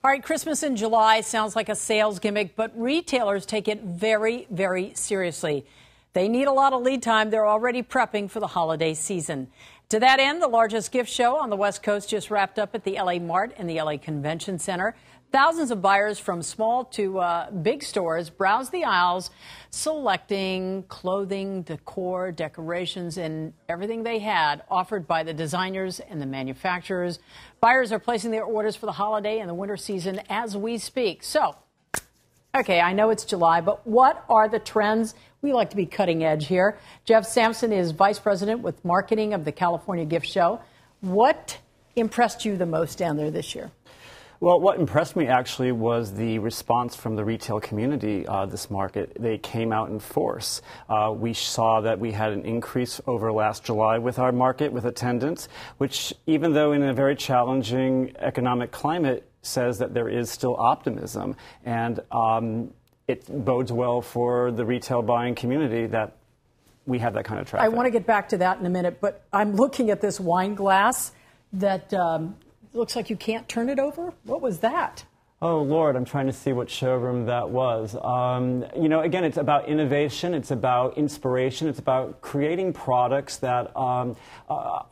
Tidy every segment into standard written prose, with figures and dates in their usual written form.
All right, Christmas in July sounds like a sales gimmick, but retailers take it very, very seriously. They need a lot of lead time. They're already prepping for the holiday season. To that end, the largest gift show on the West Coast just wrapped up at the LA Mart and the LA Convention Center. Thousands of buyers from small to big stores browsed the aisles, selecting clothing, decor, decorations, and everything they had offered by the designers and the manufacturers. Buyers are placing their orders for the holiday and the winter season as we speak. So, okay, I know it's July, but what are the trends? We like to be cutting edge here. Jeff Sampson is vice president with marketing of the California Gift Show. What impressed you the most down there this year? Well, what impressed me actually was the response from the retail community this market. They came out in force. We saw that we had an increase over last July with our market, with attendance, which even though in a very challenging economic climate, says that there is still optimism. And it bodes well for the retail buying community that we have that kind of traffic. I want to get back to that in a minute, but I'm looking at this wine glass that looks like you can't turn it over. What was that? Oh, Lord, I'm trying to see what showroom that was. You know, again, it's about innovation. It's about inspiration. It's about creating products that are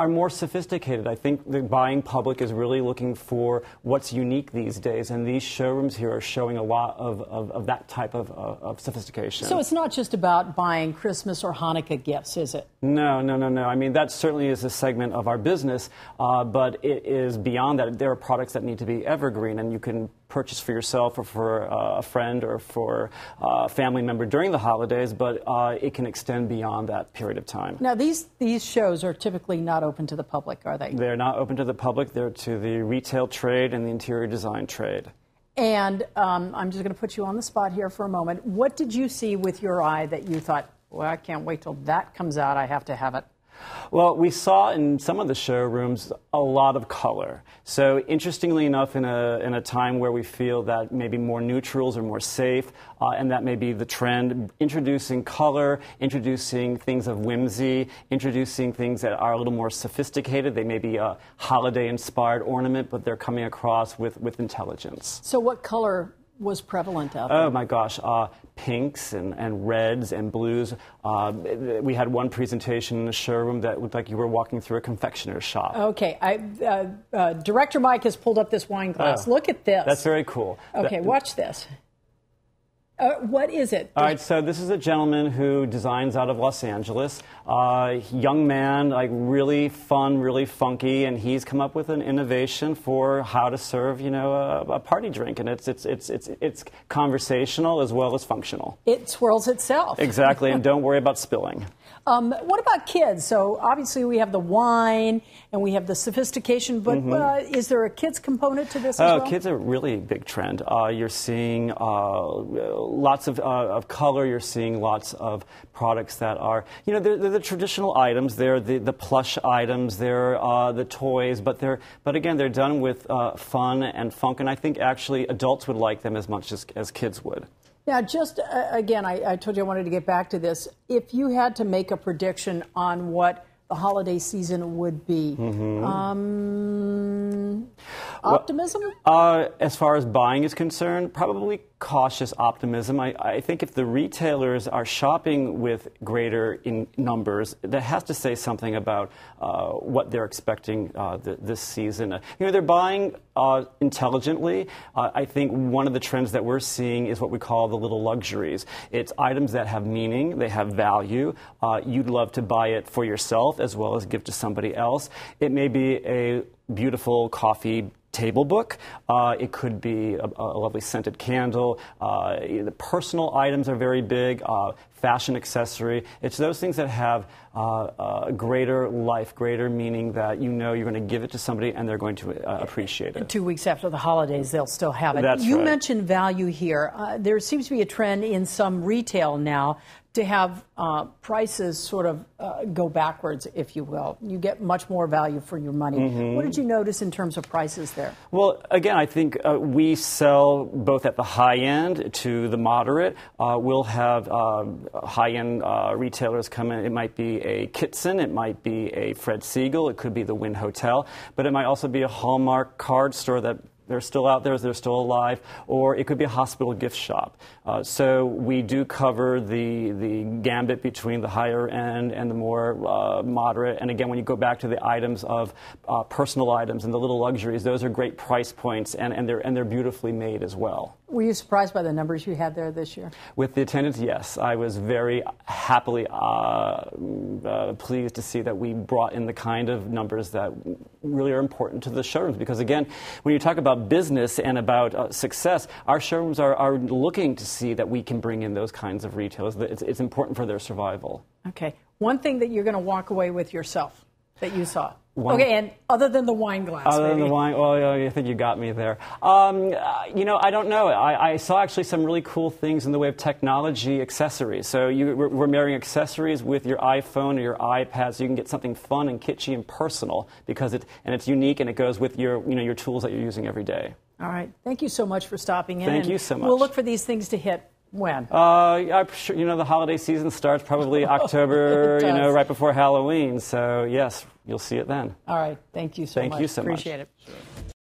more sophisticated. I think the buying public is really looking for what's unique these days, and these showrooms here are showing a lot of that type of sophistication. So it's not just about buying Christmas or Hanukkah gifts, is it? No. I mean, that certainly is a segment of our business, but it is beyond that. There are products that need to be evergreen, and you can purchase for yourself or for a friend or for a family member during the holidays, but it can extend beyond that period of time. Now, these shows are typically not open to the public, are they? They're not open to the public. They're to the retail trade and the interior design trade. And I'm just going to put you on the spot here for a moment. What did you see with your eye that you thought, well, I can't wait till that comes out. I have to have it? Well, we saw in some of the showrooms a lot of color. So interestingly enough, in a time where we feel that maybe more neutrals are more safe, and that may be the trend, introducing color, introducing things of whimsy, introducing things that are a little more sophisticated. They may be a holiday-inspired ornament, but they're coming across with intelligence. So what color was prevalent out there? Oh, my gosh. Pinks and reds and blues. We had one presentation in the showroom that looked like you were walking through a confectioner's shop. Okay. Director Mike has pulled up this wine glass. Look at this. That's very cool. Okay, watch this. What is it? All right, so this is a gentleman who designs out of Los Angeles. Young man, like really fun, really funky, and he's come up with an innovation for how to serve, you know, a party drink, and it's conversational as well as functional. It swirls itself. Exactly, and don't worry about spilling. What about kids? So obviously we have the wine and we have the sophistication, but is there a kids component to this as well? Kids are really a big trend. You're seeing lots of color. You're seeing lots of products that are, you know, they're the traditional items. They're the plush items. They're the toys, but again, they're done with fun and funk, and I think actually adults would like them as much as kids would. Now, just again, I told you I wanted to get back to this. If you had to make a prediction on what the holiday season would be, optimism? As far as buying is concerned, probably cautious optimism. I think if the retailers are shopping with greater in numbers, that has to say something about what they're expecting this season. You know, they're buying intelligently. I think one of the trends that we're seeing is what we call the little luxuries. It's items that have meaning, they have value. You'd love to buy it for yourself as well as give to somebody else. It may be a beautiful coffee table book. It could be a lovely scented candle. The personal items are very big. Fashion accessory. It's those things that have greater life, greater meaning that you know you're going to give it to somebody and they're going to appreciate it. 2 weeks after the holidays, they'll still have it. That's you right. mentioned value here. There seems to be a trend in some retail now to have prices sort of go backwards, if you will. You get much more value for your money. What did you notice in terms of prices there? Well, again, I think we sell both at the high end to the moderate. We'll have high-end retailers come in. It might be a Kitson, it might be a Fred Siegel, it could be the Wynn Hotel, but it might also be a Hallmark card store that they're still out there, they're still alive, or it could be a hospital gift shop. So we do cover the gambit between the higher end and the more moderate. And again, when you go back to the items of personal items and the little luxuries, those are great price points, and they're beautifully made as well. Were you surprised by the numbers you had there this year? With the attendance, yes. I was very happily pleased to see that we brought in the kind of numbers that really are important to the showrooms. Because again, when you talk about business and about success, our showrooms are looking to see that we can bring in those kinds of retailers. It's important for their survival. Okay. One thing that you're going to walk away with yourself that you saw. Okay, and other than the wine glass. Other than the wine, well, I think you got me there. I don't know. I saw actually some really cool things in the way of technology accessories. So we're marrying accessories with your iPhone or your iPad, so you can get something fun and kitschy and personal because it's unique and it goes with your tools that you're using every day. All right. Thank you so much for stopping in. Thank you so much. We'll look for these things to hit. When? I'm sure, the holiday season starts probably October, right before Halloween. So, yes, you'll see it then. All right. Thank you so much. Thank you so much. Appreciate it. Sure.